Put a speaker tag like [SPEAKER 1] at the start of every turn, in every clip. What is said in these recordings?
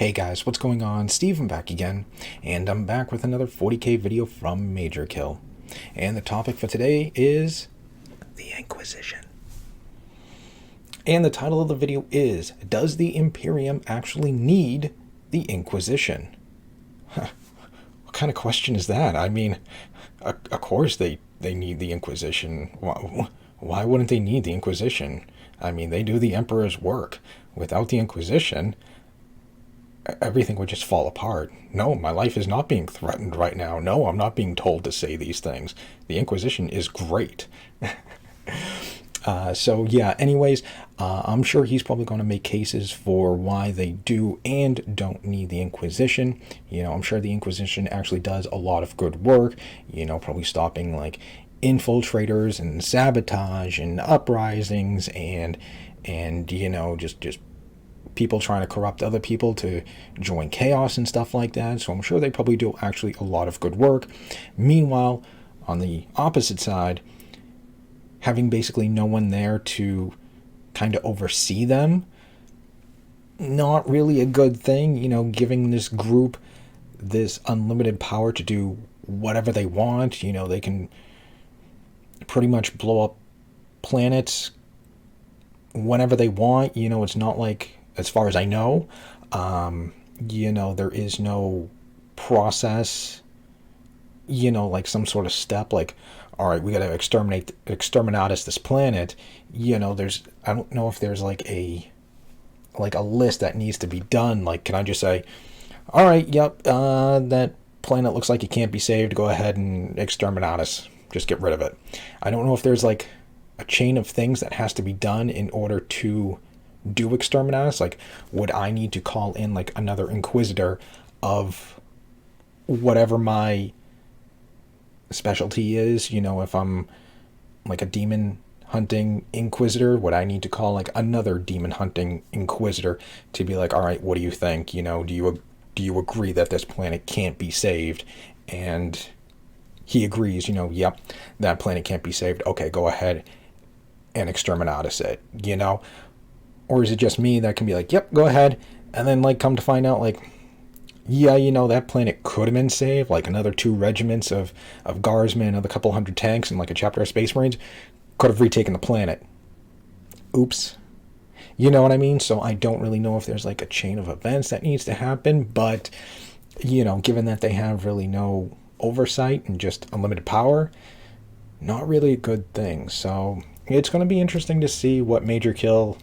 [SPEAKER 1] Hey guys, what's going on? Steven back again, and I'm back with another 40k video from Major Kill. And the topic for today is the Inquisition. And the title of the video is, does the Imperium actually need the Inquisition? What kind of question is that? I mean, of course they need the Inquisition. Why wouldn't they need the Inquisition? I mean, they do the Emperor's work. Without the Inquisition, everything would just fall apart. No, my life is not being threatened right now. No, I'm not being told to say these things. The Inquisition is great. So yeah, anyways, I'm sure he's probably going to make cases for why they do and don't need the Inquisition. You know, I'm sure the Inquisition actually does a lot of good work, you know, probably stopping like infiltrators and sabotage and uprisings and you know, just people trying to corrupt other people to join chaos and stuff like that. So I'm sure they probably do actually a lot of good work. Meanwhile, on the opposite side, having basically no one there to kind of oversee them, not really a good thing. You know, giving this group this unlimited power to do whatever they want. You know, they can pretty much blow up planets whenever they want. You know, it's not like, as far as I know, you know, there is no process, you know, like some sort of step, like, all right, we got to exterminatus this planet. You know, I don't know if there's like a list that needs to be done. Like, can I just say, all right, yep, that planet looks like it can't be saved. Go ahead and exterminatus. Just get rid of it. I don't know if there's like a chain of things that has to be done in order to do exterminatus. Like, would I need to call in like another inquisitor of whatever my specialty is? You know, if I'm like a demon hunting inquisitor, would I need to call like another demon hunting inquisitor to be like, all right, what do you think? You know, do you agree that this planet can't be saved? And he agrees, you know, yep, that planet can't be saved. Okay, go ahead and exterminatus it, you know? Or is it just me that can be like, yep, go ahead, and then like come to find out like, yeah, you know, that planet could have been saved, like another 2 regiments of guardsmen, another couple hundred tanks, and like a chapter of Space Marines could have retaken the planet. Oops. You know what I mean? So I don't really know if there's like a chain of events that needs to happen, but, you know, given that they have really no oversight and just unlimited power, not really a good thing. So it's going to be interesting to see what Major Kill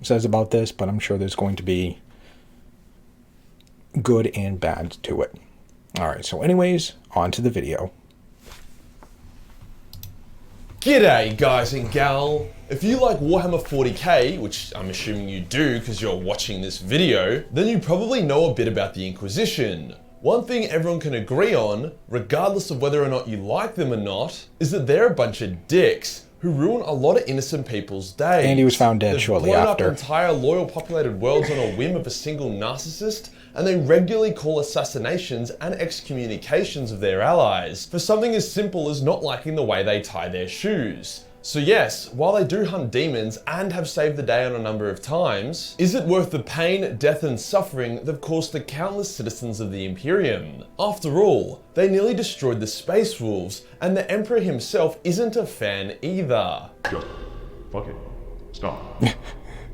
[SPEAKER 1] says about this, but I'm sure there's going to be good and bad to it. All right, so anyways, on to the video.
[SPEAKER 2] G'day guys and gal. If you like Warhammer 40k, which I'm assuming you do because you're watching this video, then you probably know a bit about the Inquisition. One thing everyone can agree on, regardless of whether or not you like them or not, is that they're a bunch of dicks who ruin a lot of innocent people's days.
[SPEAKER 1] And he was found dead shortly after.
[SPEAKER 2] They've blown up entire loyal populated worlds on a whim of a single narcissist, and they regularly call assassinations and excommunications of their allies for something as simple as not liking the way they tie their shoes. So yes, while they do hunt demons and have saved the day on a number of times, is it worth the pain, death and suffering they've caused the countless citizens of the Imperium? After all, they nearly destroyed the Space Wolves, and the Emperor himself isn't a fan either.
[SPEAKER 3] Just fuck it. Stop.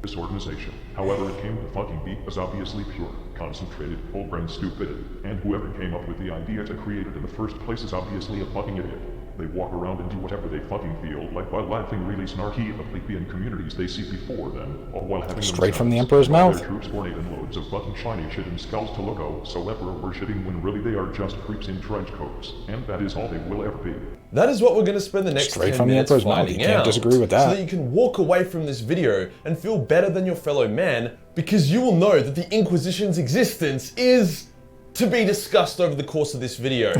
[SPEAKER 3] This organization, however it came to fucking be, is obviously pure, concentrated, whole-brain stupidity. And whoever came up with the idea to create it in the first place is obviously a fucking idiot. They walk around and do whatever they fucking feel, like while laughing really snarky at the plebeian communities they see before them, all while having
[SPEAKER 1] straight from the Emperor's mouth.
[SPEAKER 3] Their troops ornate in loads of fucking shiny shit and skulls to look so Emperor worshipping when really they are just creeps in trench coats. And that is all they will ever be.
[SPEAKER 2] That is what we're going to spend the next 10 minutes finding out.
[SPEAKER 1] Can't disagree with that.
[SPEAKER 2] So that you can walk away from this video and feel better than your fellow man, because you will know that the Inquisition's existence is to be discussed over the course of this video.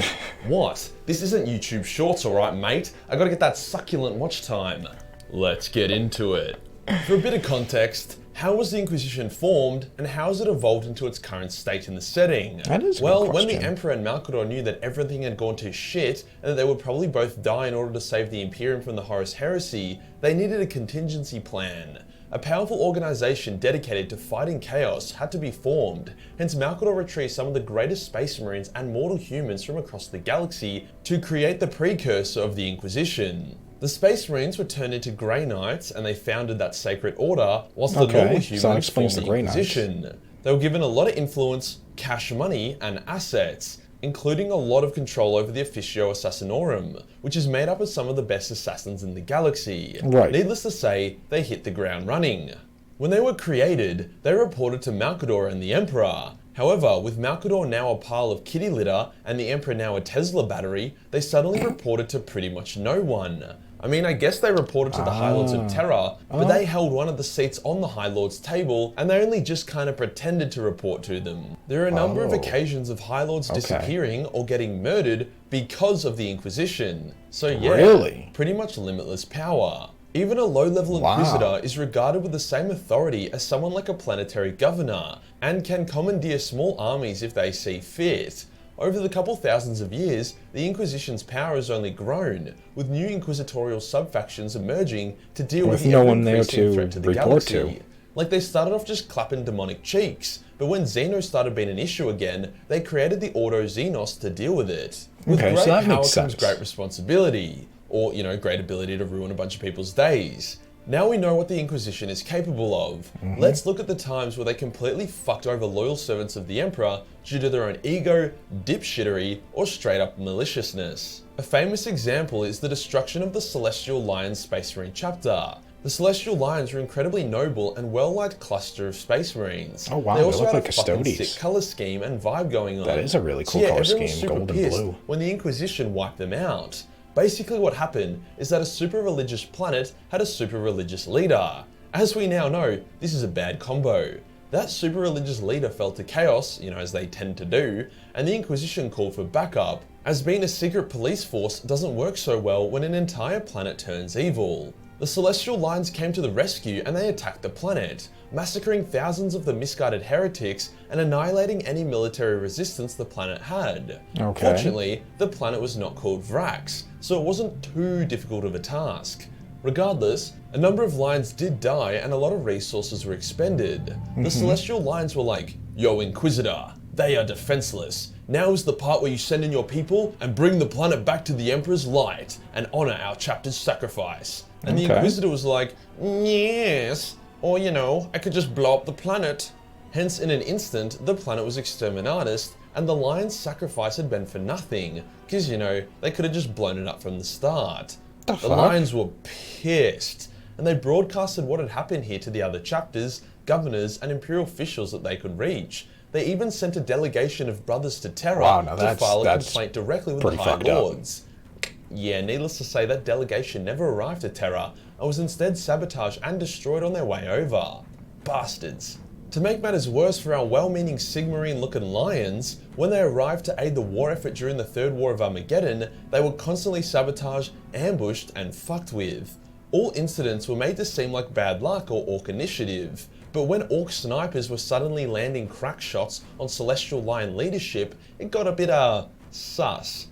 [SPEAKER 2] What? This isn't YouTube Shorts, alright mate? I gotta get that succulent watch time. Let's get into it. For a bit of context, how was the Inquisition formed, and how has it evolved into its current state in the setting?
[SPEAKER 1] That is a
[SPEAKER 2] well,
[SPEAKER 1] good
[SPEAKER 2] when
[SPEAKER 1] question.
[SPEAKER 2] the Emperor and Malcador knew that everything had gone to shit, and that they would probably both die in order to save the Imperium from the Horus Heresy, they needed a contingency plan. a powerful organization dedicated to fighting chaos had to be formed, hence Malcador retrieved some of the greatest space marines and mortal humans from across the galaxy to create the precursor of the Inquisition. The Space Marines were turned into Grey Knights and they founded that sacred order, whilst the normal humans formed the Inquisition. They were given a lot of influence, cash money, and assets, including a lot of control over the Officio Assassinorum, which is made up of some of the best assassins in the galaxy. Needless to say, they hit the ground running. When they were created, they reported to Malcador and the Emperor. However, with Malcador now a pile of kitty litter and the Emperor now a Tesla battery, they suddenly reported to pretty much no one. I mean, I guess they reported to the High Lords of Terror, but they held one of the seats on the High Lord's table, and they only just kind of pretended to report to them. There are a number of occasions of High Lords disappearing or getting murdered because of the Inquisition. So yeah, pretty much limitless power. Even a low-level Inquisitor is regarded with the same authority as someone like a planetary governor, and can commandeer small armies if they see fit. Over the couple thousands of years, the Inquisition's power has only grown, with new inquisitorial sub-factions emerging to deal with the ever-increasing threat to the galaxy. Like, they started off just clapping demonic cheeks, but when Xenos started being an issue again, they created the Ordo Xenos to deal with it. With great power comes great responsibility, or, you know, great ability to ruin a bunch of people's days. Now we know what the Inquisition is capable of. Let's look at the times where they completely fucked over loyal servants of the Emperor due to their own ego, dipshittery, or straight up maliciousness. A famous example is the destruction of the Celestial Lions Space Marine chapter. The Celestial Lions were incredibly noble and well-liked cluster of Space Marines.
[SPEAKER 1] Oh wow,
[SPEAKER 2] they also
[SPEAKER 1] look
[SPEAKER 2] had
[SPEAKER 1] like
[SPEAKER 2] a fucking
[SPEAKER 1] custodies.
[SPEAKER 2] sick color scheme and vibe going on.
[SPEAKER 1] That is a really cool color scheme, gold and blue.
[SPEAKER 2] When the Inquisition wiped them out. Basically what happened is that a super religious planet had a super religious leader. As we now know, this is a bad combo. That super religious leader fell to chaos, you know, as they tend to do, and the Inquisition called for backup, as being a secret police force doesn't work so well when an entire planet turns evil. The Celestial Lions came to the rescue and they attacked the planet, massacring thousands of the misguided heretics and annihilating any military resistance the planet had. Fortunately, the planet was not called Vrax, so it wasn't too difficult of a task. Regardless, a number of Lions did die and a lot of resources were expended. The Celestial Lions were like, "Yo, Inquisitor, they are defenseless. Now is the part where you send in your people and bring the planet back to the Emperor's light and honor our chapter's sacrifice." And the Inquisitor was like, "Yes, or you know, I could just blow up the planet." Hence, in an instant, the planet was exterminatus, and the Lions' sacrifice had been for nothing, because, you know, they could have just blown it up from the start. The Lions were pissed, and they broadcasted what had happened here to the other chapters, governors, and Imperial officials that they could reach. They even sent a delegation of Brothers to Terra to file a complaint directly with the High Lords. Yeah, needless to say, that delegation never arrived at Terra and was instead sabotaged and destroyed on their way over. Bastards. To make matters worse for our well-meaning Sigmarine-looking Lions, when they arrived to aid the war effort during the Third War of Armageddon, they were constantly sabotaged, ambushed, and fucked with. All incidents were made to seem like bad luck or Orc initiative, but when Orc snipers were suddenly landing crack shots on Celestial Lion leadership, it got a bit, sus.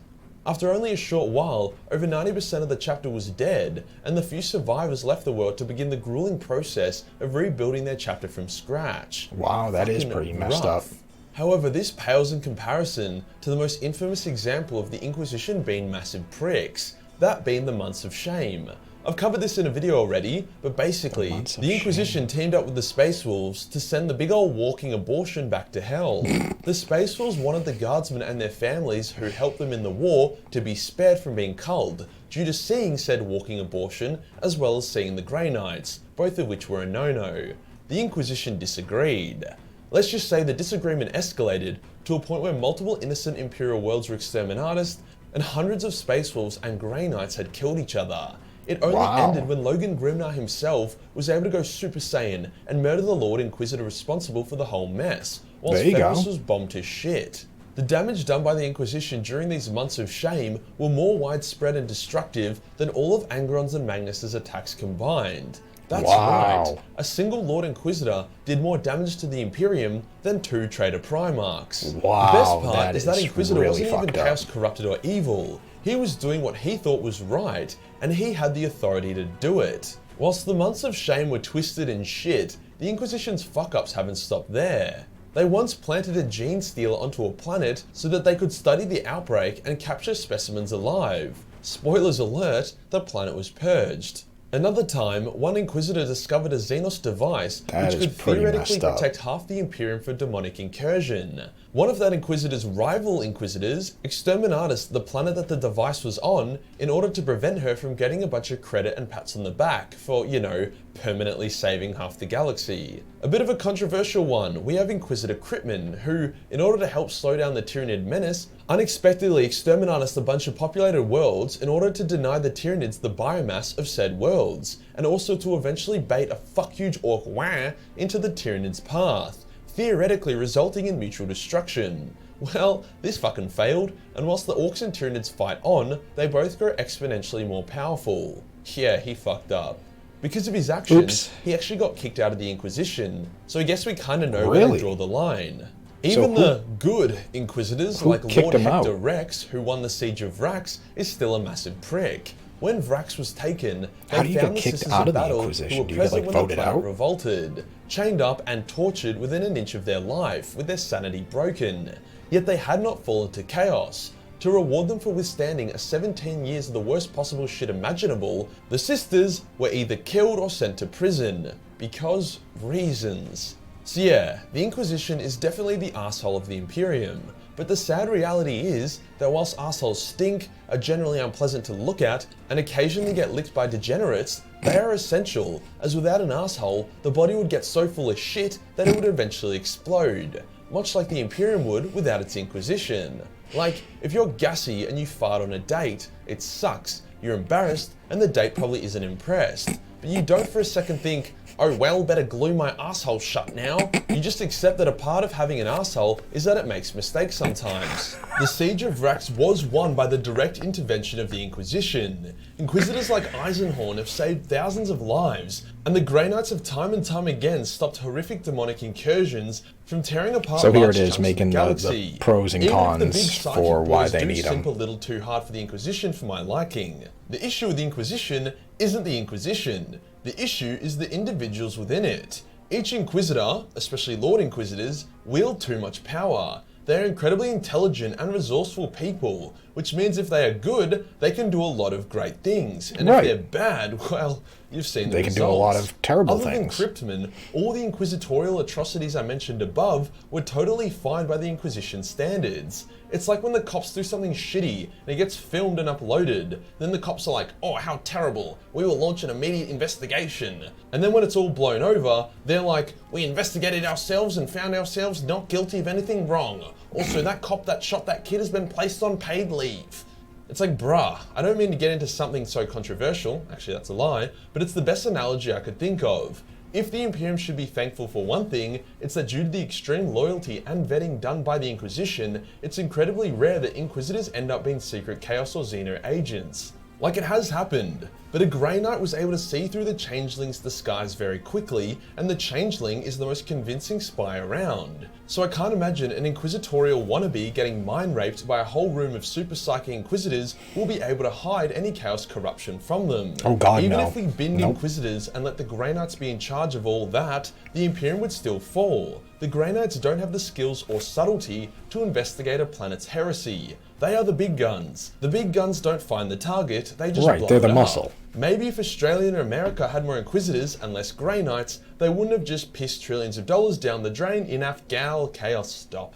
[SPEAKER 2] After only a short while, over 90% of the chapter was dead, and the few survivors left the world to begin the grueling process of rebuilding their chapter from scratch.
[SPEAKER 1] Wow, that is pretty messed up.
[SPEAKER 2] However, this pales in comparison to the most infamous example of the Inquisition being massive pricks, that being the Months of Shame. I've covered this in a video already, but basically, the Inquisition teamed up with the Space Wolves to send the big old walking abortion back to hell. The Space Wolves wanted the guardsmen and their families who helped them in the war to be spared from being culled, due to seeing said walking abortion, as well as seeing the Grey Knights, both of which were a no-no. The Inquisition disagreed. Let's just say the disagreement escalated to a point where multiple innocent Imperial worlds were exterminatus, and hundreds of Space Wolves and Grey Knights had killed each other. It only ended when Logan Grimnar himself was able to go Super Saiyan and murder the Lord Inquisitor responsible for the whole mess, whilst Ferris was bombed to shit. The damage done by the Inquisition during these Months of Shame were more widespread and destructive than all of Angron's and Magnus's attacks combined. That's right, a single Lord Inquisitor did more damage to the Imperium than 2 traitor Primarchs. The best part is that Inquisitor wasn't even chaos corrupted or evil. He was doing what he thought was right, and he had the authority to do it. Whilst the months of shame were twisted and shit, the Inquisition's fuck-ups haven't stopped there. They once planted a gene stealer onto a planet so that they could study the outbreak and capture specimens alive. Spoilers alert, the planet was purged. Another time, one Inquisitor discovered a Xenos device which could theoretically protect half the Imperium for demonic incursion. One of that Inquisitor's rival Inquisitors exterminated the planet that the device was on in order to prevent her from getting a bunch of credit and pats on the back for, you know, permanently saving half the galaxy. A bit of a controversial one, we have Inquisitor Cryptman, who, in order to help slow down the Tyranid menace, unexpectedly exterminated a bunch of populated worlds in order to deny the Tyranids the biomass of said worlds, and also to eventually bait a fuck-huge orc wah into the Tyranids' path, theoretically resulting in mutual destruction. Well, this fucking failed, and whilst the orcs and Tyranids fight on, they both grow exponentially more powerful. Yeah, he fucked up. Because of his actions, he actually got kicked out of the Inquisition, so I guess we kinda know where to draw the line. Even the good Inquisitors, like Lord Hector Rex, who won the Siege of Vrax, is still a massive prick. When Vrax was taken, they found the Sisters of Battle who were present when the planet revolted, chained up and tortured within an inch of their life, with their sanity broken. Yet they had not fallen to chaos. To reward them for withstanding 17 years of the worst possible shit imaginable, the Sisters were either killed or sent to prison. Because reasons. So yeah, the Inquisition is definitely the asshole of the Imperium, but the sad reality is that whilst assholes stink, are generally unpleasant to look at, and occasionally get licked by degenerates, they are essential, as without an asshole, the body would get so full of shit that it would eventually explode, much like the Imperium would without its Inquisition. Like, if you're gassy and you fart on a date, it sucks, you're embarrassed, and the date probably isn't impressed. But you don't for a second think, oh well, better glue my asshole shut now. You just accept that a part of having an asshole is that it makes mistakes sometimes. The Siege of Vrax was won by the direct intervention of the Inquisition. Inquisitors like Eisenhorn have saved thousands of lives, and the Grey Knights have time and time again stopped horrific demonic incursions from tearing apart
[SPEAKER 1] so here it is, making the pros and cons for why they need them.
[SPEAKER 2] A little too hard for the Inquisition for my liking. The issue with the Inquisition isn't the Inquisition. The issue is the individuals within it. Each Inquisitor, especially Lord Inquisitors, wield too much power. They are incredibly intelligent and resourceful people, which means if they are good, they can do a lot of great things. And if they're bad, well, you've seen the results.
[SPEAKER 1] They can do a lot of terrible things.
[SPEAKER 2] Other than Cryptman, all the inquisitorial atrocities I mentioned above were totally fine by the Inquisition standards. It's like when the cops do something shitty and it gets filmed and uploaded, then the cops are like, oh how terrible, we will launch an immediate investigation. And then when it's all blown over, they're like, we investigated ourselves and found ourselves not guilty of anything wrong. Also, that cop that shot that kid has been placed on paid leave. It's like, bruh, I don't mean to get into something so controversial, actually that's a lie, but it's the best analogy I could think of. If the Imperium should be thankful for one thing, it's that due to the extreme loyalty and vetting done by the Inquisition, it's incredibly rare that Inquisitors end up being secret Chaos or Xeno agents. Like it has happened, but a Grey Knight was able to see through the Changeling's disguise very quickly, and the Changeling is the most convincing spy around. So I can't imagine an inquisitorial wannabe getting mind-raped by a whole room of super psychic Inquisitors who will be able to hide any Chaos corruption from them.
[SPEAKER 1] Oh god,
[SPEAKER 2] Even
[SPEAKER 1] no.
[SPEAKER 2] if we binned Inquisitors and let the Grey Knights be in charge of all that, the Imperium would still fall. The Grey Knights don't have the skills or subtlety to investigate a planet's heresy. They are the big guns. The big guns don't find the target, they just blow it up.
[SPEAKER 1] They're the muscle.
[SPEAKER 2] Maybe if Australia and America had more Inquisitors and less Grey Knights, they wouldn't have just pissed trillions of dollars down the drain in Afghan chaos stop.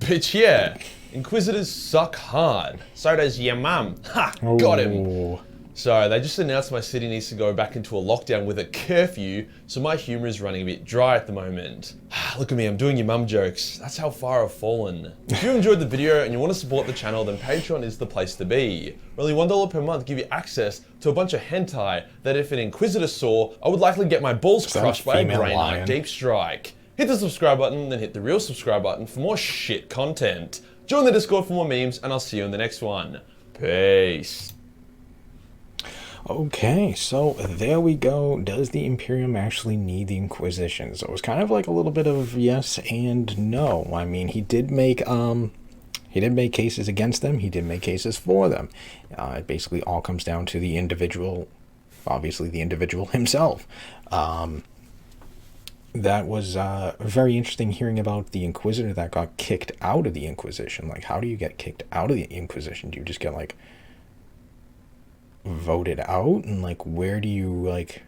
[SPEAKER 2] But yeah, Inquisitors suck hard. So does your mum. Ha! Got him! So they just announced my city needs to go back into a lockdown with a curfew, so my humour is running a bit dry at the moment. Look at me, I'm doing your mum jokes. That's how far I've fallen. If you enjoyed the video and you want to support the channel, then Patreon is the place to be. Only $1 per month give you access to a bunch of hentai that if an Inquisitor saw, I would likely get my balls crushed by a Grey Knight deep strike. Hit the subscribe button, then hit the real subscribe button for more shit content. Join the Discord for more memes, and I'll see you in the next one. Peace.
[SPEAKER 1] Okay, so there we go. Does the Imperium actually need the Inquisition? So it was kind of like a little bit of yes and no. I mean, he did make cases against them. He did make cases for them. It basically all comes down to the individual obviously the individual himself. That was very interesting hearing about the Inquisitor that got kicked out of the Inquisition. Like, how do you get kicked out of the Inquisition? Do you just get, like, voted out? And, like, where do you, like,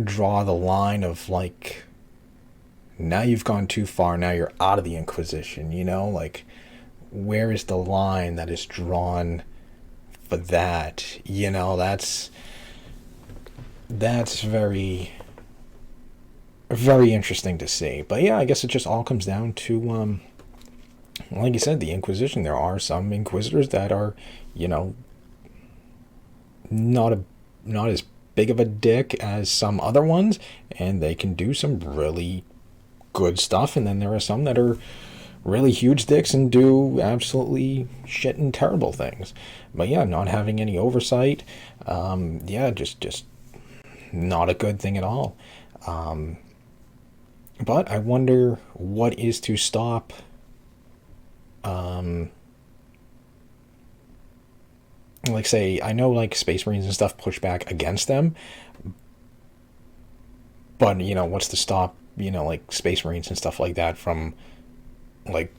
[SPEAKER 1] draw the line of, like, now you've gone too far, now you're out of the Inquisition, you know? Like, where is the line that is drawn for that? You know, that's very, very interesting to see. But yeah, I guess it just all comes down to, like you said, the Inquisition. There are some Inquisitors that are, you know, not as big of a dick as some other ones, and they can do some really good stuff. And then there are some that are really huge dicks and do absolutely shit and terrible things. But yeah, not having any oversight, yeah, just not a good thing at all. But I wonder what is to stop like, say, I know, like, Space Marines and stuff push back against them, but, you know, what's to stop, you know, like, Space Marines and stuff like that from, like,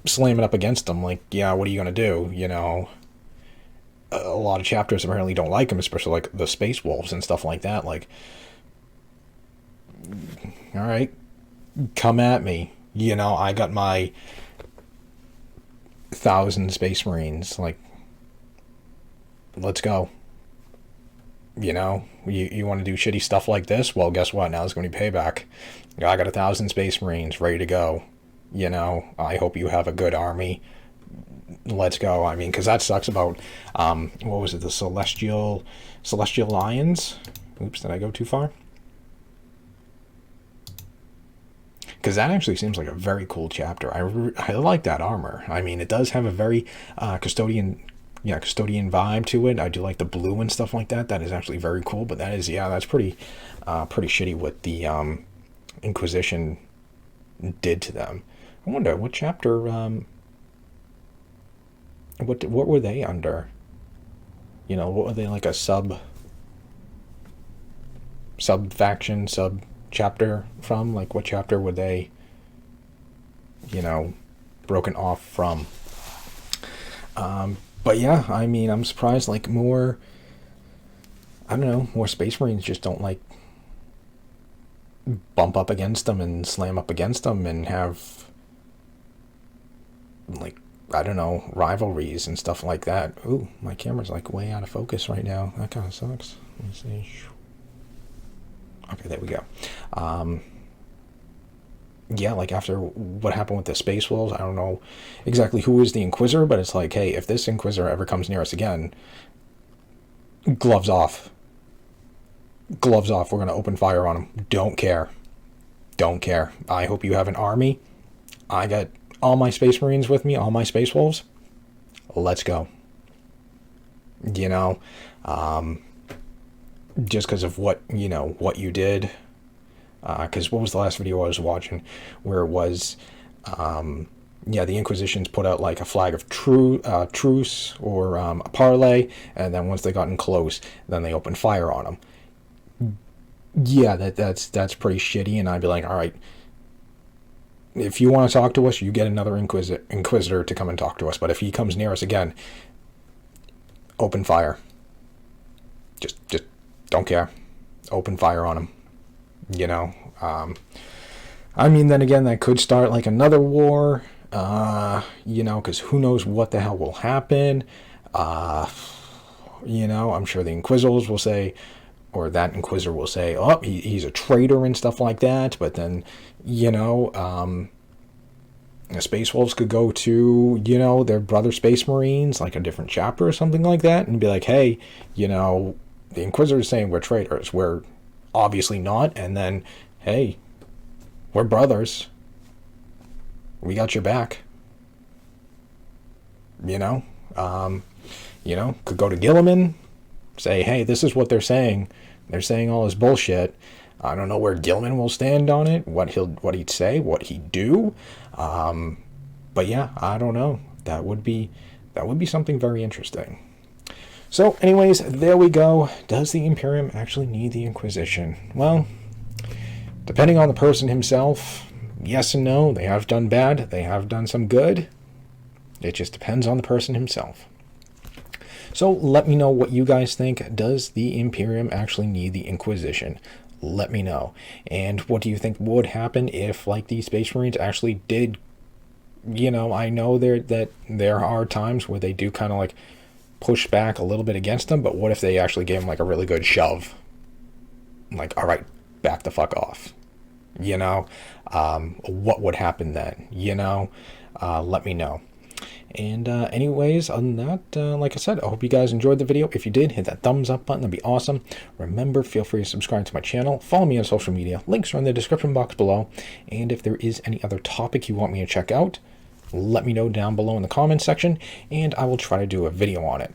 [SPEAKER 1] slamming up against them? Like, yeah, what are you gonna do? You know, a lot of chapters apparently don't like them, especially, like, the Space Wolves and stuff like that. Like, all right, come at me. You know, I got my 1,000 Space Marines. Like, let's go. You know, you want to do shitty stuff like this? Well, guess what? Now there's going to be payback. I got 1,000 Space Marines ready to go. You know, I hope you have a good army. Let's go. I mean, because that sucks about, what was it, the Celestial Lions? Oops, did I go too far? Because that actually seems like a very cool chapter. I like that armor. I mean, it does have a very custodian vibe to it. I do like the blue and stuff like that. That is actually very cool. But that is, yeah, that's pretty shitty what the Inquisition did to them. I wonder what chapter. What were they under? You know, what were they, like a sub faction, sub chapter from? Like, what chapter were they, you know, broken off from? But yeah, I mean, I'm surprised, like, more Space Marines just don't, like, bump up against them and slam up against them and have, like, I don't know, rivalries and stuff like that. Ooh, my camera's, like, way out of focus right now. That kind of sucks. Let me see. Okay, there we go. Yeah, like, after what happened with the Space Wolves, I don't know exactly who is the Inquisitor, but it's like, hey, if this Inquisitor ever comes near us again, gloves off. Gloves off. We're going to open fire on him. Don't care. Don't care. I hope you have an army. I got all my Space Marines with me, all my Space Wolves. Let's go. You know, just because of what you did. Because what was the last video I was watching where it was, yeah, the Inquisitions put out, like, a flag of truce or a parley, and then once they got in close, then they opened fire on them. Yeah, that's pretty shitty, and I'd be like, all right, if you want to talk to us, you get another Inquisitor to come and talk to us, but if he comes near us again, open fire. Just don't care. Open fire on him. You know, I mean, then again, that could start, like, another war, you know, because who knows what the hell will happen. You know, I'm sure the Inquisitors will say, or that Inquisitor will say, oh, he's a traitor and stuff like that. But then, you know, the Space Wolves could go to, you know, their brother Space Marines, like a different chapter or something like that, and be like, hey, you know, the Inquisitors saying we're traitors. We're obviously not. And then, hey, we're brothers. We got your back. You know, could go to Gilliman, say, hey, this is what they're saying. They're saying all this bullshit. I don't know where Gilliman will stand on it, what he'd say, what he'd do. But yeah, I don't know. That would be something very interesting. So anyways, there we go. Does the Imperium actually need the Inquisition? Well, depending on the person himself, yes and no. They have done bad. They have done some good. It just depends on the person himself. So let me know what you guys think. Does the Imperium actually need the Inquisition? Let me know. And what do you think would happen if, like, the Space Marines actually did, I know that there are times where they do kind of like push back a little bit against them, but what if they actually gave them like a really good shove? Like, all right, back the fuck off. What would happen then? Let me know. And anyways, other than that, like I said, I hope you guys enjoyed the video. If you did, hit that thumbs up button. That'd be awesome. Remember, feel free to subscribe to my channel. Follow me on social media. Links are in the description box below. And if there is any other topic you want me to check out, let me know down below in the comments section, and I will try to do a video on it.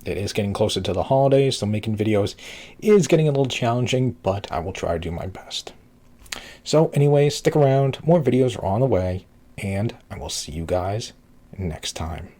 [SPEAKER 1] It is getting closer to the holidays, so making videos is getting a little challenging, but I will try to do my best. So anyways, stick around. More videos are on the way, and I will see you guys next time.